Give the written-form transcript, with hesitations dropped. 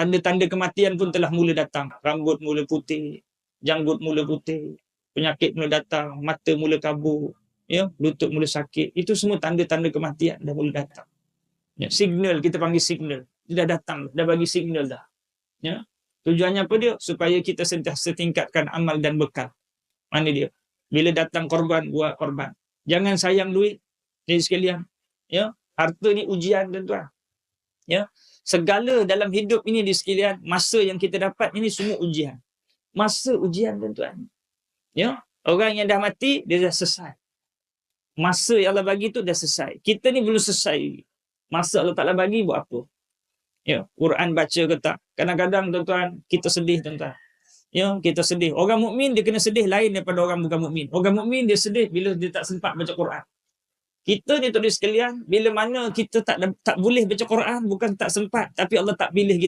tanda-tanda kematian pun telah mula datang. Rambut mula putih, janggut mula putih, penyakit mula datang, mata mula kabur, ya, lutut mula sakit. Itu semua tanda-tanda kematian dah mula datang. Ya, signal, kita panggil signal. Dia dah datang, dah bagi signal dah. Ya. Tujuannya apa dia? Supaya kita sentiasa tingkatkan amal dan bekal. Mana dia? Bila datang korban, buat korban. Jangan sayang duit. Jadi sekalian, ya, harta ni ujian, tuan-tuan. Ya, segala dalam hidup ini di sekalian, masa yang kita dapat ini semua ujian. Masa ujian, tuan-tuan. Ya, orang yang dah mati, dia dah selesai. Masa yang Allah bagi tu dah selesai. Kita ni belum selesai. Masa Allah Ta'ala bagi buat apa? Ya, Quran baca ke tak? Kadang-kadang, tuan-tuan, kita sedih, tuan-tuan. Ya, kita sedih. Orang mukmin dia kena sedih lain daripada orang bukan mukmin. Orang mukmin dia sedih bila dia tak sempat baca Quran. Kita ni tuan sekalian, bila mana kita tak boleh baca Quran, bukan tak sempat, tapi Allah tak pilih kita.